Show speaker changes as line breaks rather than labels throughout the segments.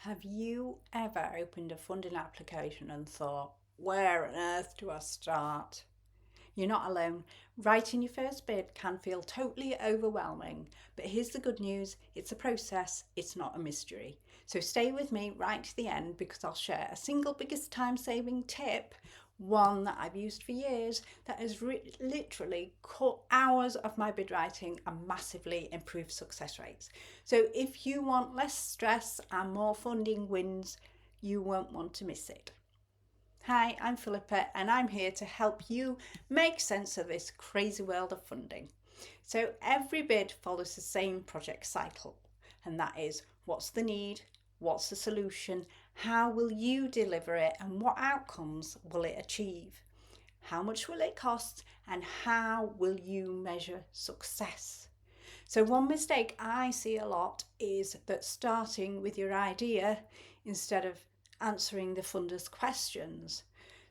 Have you ever opened a funding application and thought, where on earth do I start? You're not alone. Writing your first bid can feel totally overwhelming, but here's the good news, it's a process, it's not a mystery. So stay with me right to the end because I'll share a single biggest time saving tip, one that I've used for years that has literally cut hours of my bid writing and massively improved success rates. So if you want less stress and more funding wins, you won't want to miss it. Hi, I'm Philippa and I'm here to help you make sense of this crazy world of funding. So every bid follows the same project cycle, and that is what's the need, what's the solution, how will you deliver it, and what outcomes will it achieve? How much will it cost, and how will you measure success? So one mistake I see a lot is that starting with your idea instead of answering the funder's questions.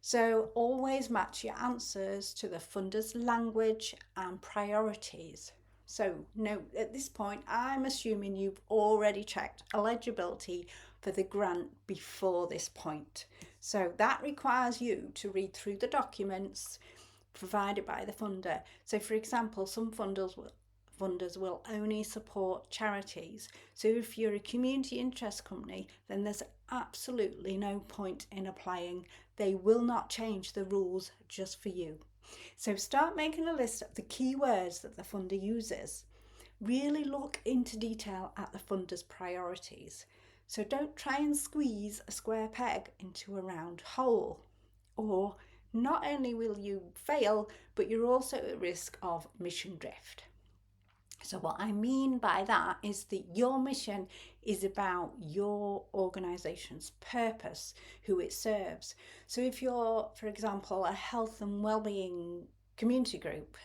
So always match your answers to the funder's language and priorities. So note at this point, I'm assuming you've already checked eligibility for the grant before this point. So that requires you to read through the documents provided by the funder. So for example, some funders will only support charities. So if you're a community interest company, then there's absolutely no point in applying. They will not change the rules just for you. So start making a list of the key words that the funder uses. Really look into detail at the funder's priorities. So don't try and squeeze a square peg into a round hole. Or not only will you fail, but you're also at risk of mission drift. So what I mean by that is that your mission is about your organisation's purpose, who it serves. So if you're, for example, a health and wellbeing community group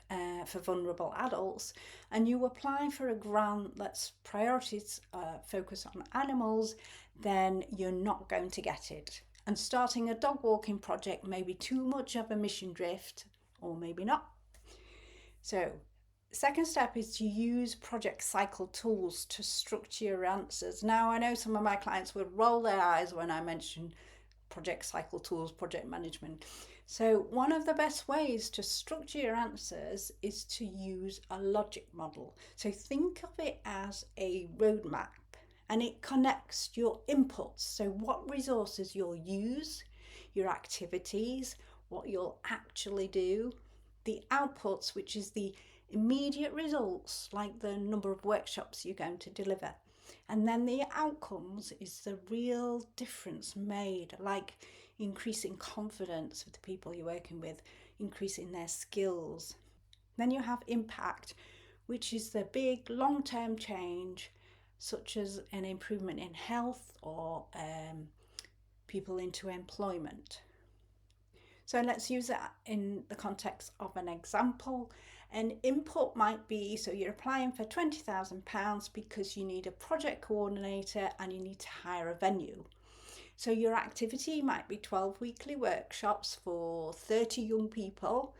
for vulnerable adults, and you apply for a grant that's priorities focus on animals, then you're not going to get it. And starting a dog walking project may be too much of a mission drift, or maybe not. So second step is to use project cycle tools to structure your answers. Now, I know some of my clients would roll their eyes when I mention project cycle tools, project management. So one of the best ways to structure your answers is to use a logic model. So think of it as a roadmap, and it connects your inputs. So what resources you'll use, your activities, what you'll actually do, the outputs, which is the immediate results like the number of workshops you're going to deliver, and then the outcomes is the real difference made, like increasing confidence with the people you're working with, increasing their skills. Then you have impact, which is the big long-term change, such as an improvement in health or people into employment. So let's use that in the context of an example. An input might be, so you're applying for £20,000 because you need a project coordinator and you need to hire a venue. So your activity might be 12 weekly workshops for 30 young people,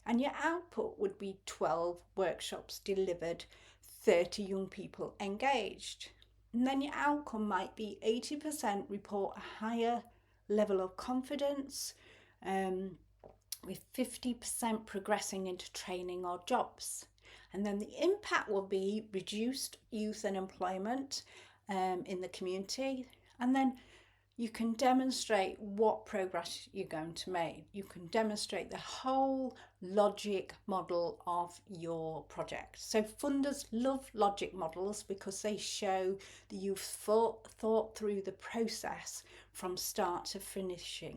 and your output would be 12 workshops delivered, 30 young people engaged. And then your outcome might be 80% report a higher level of confidence, with 50% progressing into training or jobs. And then the impact will be reduced youth unemployment in the community. And then you can demonstrate what progress you're going to make. You can demonstrate the whole logic model of your project. So funders love logic models because they show that you've thought through the process from start to finishing.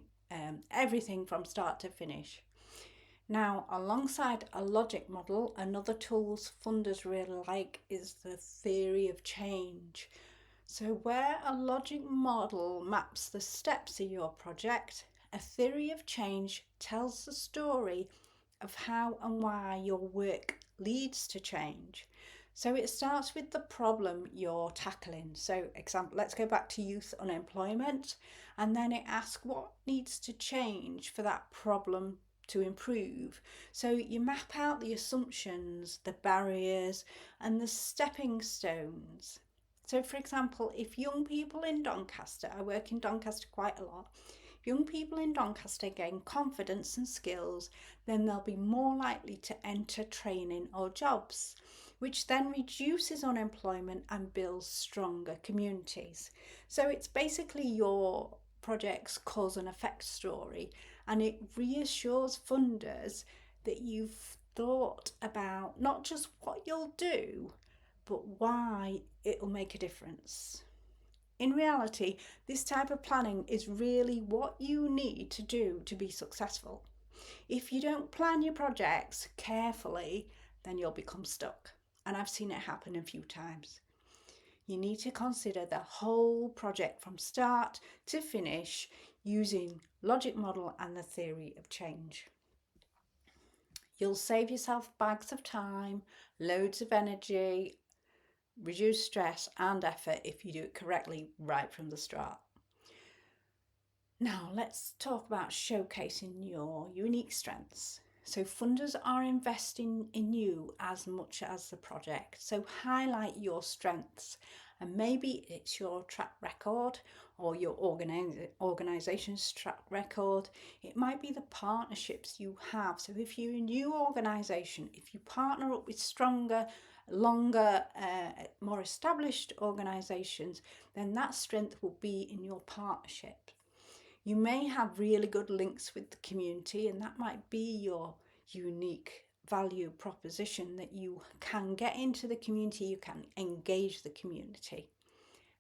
Everything from start to finish. Now, alongside a logic model, another tool funders really like is the theory of change. So where a logic model maps the steps of your project, a theory of change tells the story of how and why your work leads to change. So it starts with the problem you're tackling. So example, let's go back to youth unemployment, and then it asks what needs to change for that problem to improve. So you map out the assumptions, the barriers, and the stepping stones. So, for example, if young people in Doncaster, I work in Doncaster quite a lot, if young people in Doncaster gain confidence and skills, then they'll be more likely to enter training or jobs, which then reduces unemployment and builds stronger communities. So, it's basically your project's cause and effect story, and it reassures funders that you've thought about not just what you'll do, but why it'll make a difference. In reality, this type of planning is really what you need to do to be successful. If you don't plan your projects carefully, then you'll become stuck. And I've seen it happen a few times. You need to consider the whole project from start to finish using logic model and the theory of change. You'll save yourself bags of time, loads of energy, reduce stress and effort if you do it correctly right from the start. Now, let's talk about showcasing your unique strengths. So, funders are investing in you as much as the project. So, highlight your strengths, and maybe it's your track record or your organization's track record. It might be the partnerships you have. So, if you're a new organization, if you partner up with stronger, longer, more established organizations, then that strength will be in your partnership. You may have really good links with the community, and that might be your unique value proposition, that you can get into the community, you can engage the community.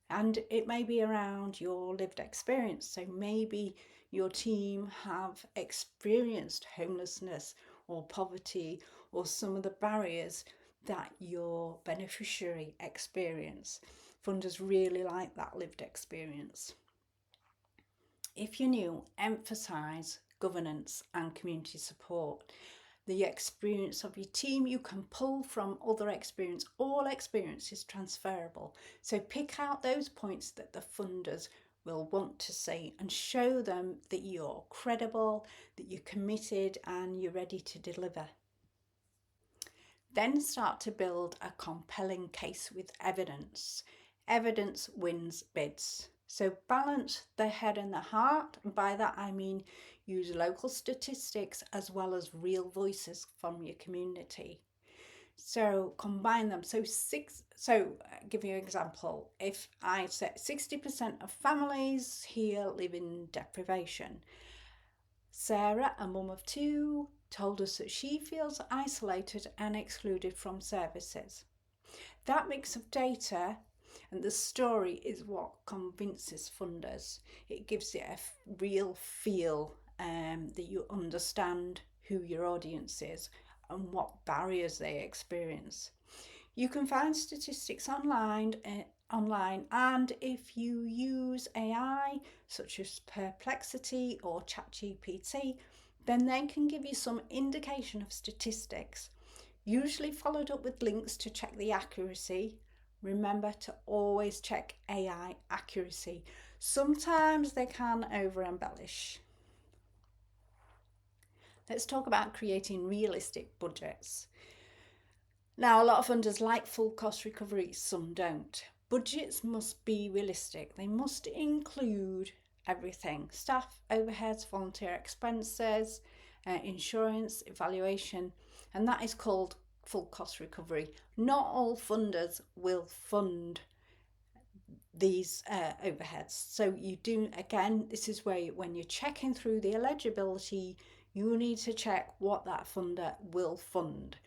And it may be around your lived experience. So maybe your team have experienced homelessness or poverty or some of the barriers that your beneficiary experience. Funders really like that lived experience. If you're new, emphasise governance and community support. The experience of your team you can pull from other experience. All experience is transferable. So pick out those points that the funders will want to see and show them that you're credible, that you're committed and you're ready to deliver. Then start to build a compelling case with evidence. Evidence wins bids. So balance the head and the heart, and by that I mean use local statistics as well as real voices from your community. So combine them. So give you an example. If I said 60% of families here live in deprivation, Sarah, a mum of two, told us that she feels isolated and excluded from services. That mix of data and the story is what convinces funders. It gives it a real feel that you understand who your audience is and what barriers they experience. You can find statistics online, and if you use AI such as Perplexity or ChatGPT, then they can give you some indication of statistics, usually followed up with links to check the accuracy. Remember to always check AI accuracy. Sometimes they can over embellish. Let's talk about creating realistic budgets. Now, a lot of funders like full cost recovery, some don't. Budgets must be realistic. They must include everything: staff, overheads, volunteer expenses, insurance, evaluation, and that is called full cost recovery. Not all funders will fund these overheads. So you do, again, this is where when you're checking through the eligibility, you need to check what that funder will fund.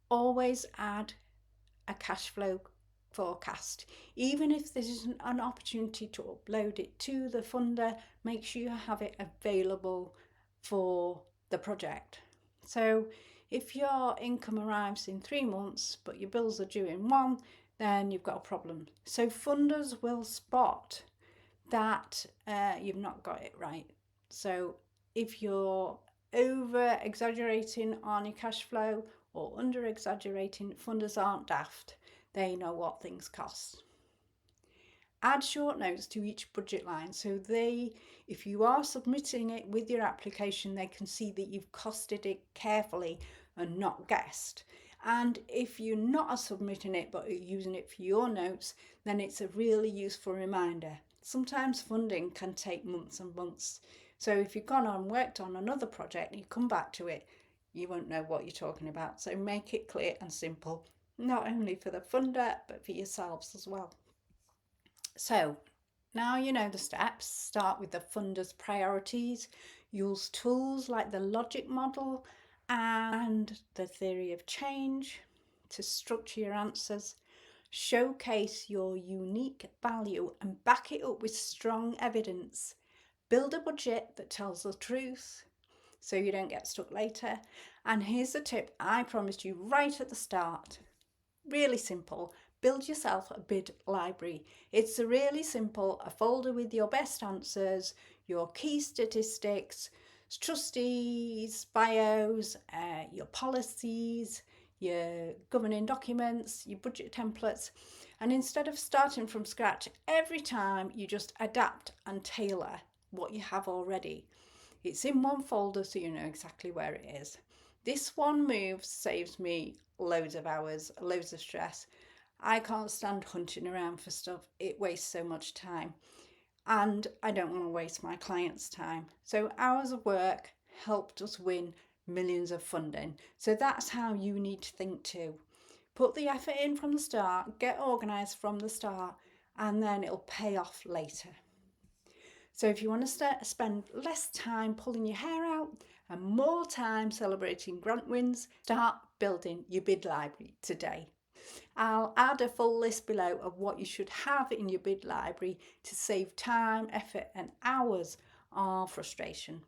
Always add a cash flow forecast. Even if there isn't an opportunity to upload it to the funder, make sure you have it available for the project. So if your income arrives in 3 months but your bills are due in 1, then you've got a problem. So funders will spot that you've not got it right. So if you're over exaggerating on your cash flow or under exaggerating, funders aren't daft. They know what things cost. Add short notes to each budget line so if you are submitting it with your application, they can see that you've costed it carefully and not guessed. And if you're not submitting it but using it for your notes, then it's a really useful reminder. Sometimes funding can take months and months. So if you've gone on and worked on another project and you come back to it, you won't know what you're talking about. So make it clear and simple, not only for the funder, but for yourselves as well. So now you know the steps. Start with the funder's priorities. Use tools like the logic model and the theory of change to structure your answers. Showcase your unique value and back it up with strong evidence. Build a budget that tells the truth so you don't get stuck later. And here's the tip I promised you right at the start. Really simple. Build yourself a bid library. It's a really simple, a folder with your best answers, your key statistics, trustees, bios, your policies, your governing documents, your budget templates. And instead of starting from scratch every time, you just adapt and tailor what you have already. It's in one folder so you know exactly where it is. This one move saves me loads of hours, loads of stress. I can't stand hunting around for stuff. It wastes so much time. And I don't want to waste my clients' time. So hours of work helped us win millions of funding. So that's how you need to think too. Put the effort in from the start, get organised from the start, and then it'll pay off later. So if you want to spend less time pulling your hair out and more time celebrating grant wins, start building your bid library today. I'll add a full list below of what you should have in your bid library to save time, effort and hours of frustration.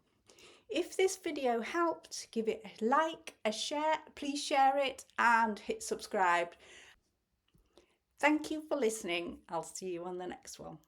If this video helped, give it a like, a share, please share it and hit subscribe. Thank you for listening. I'll see you on the next one.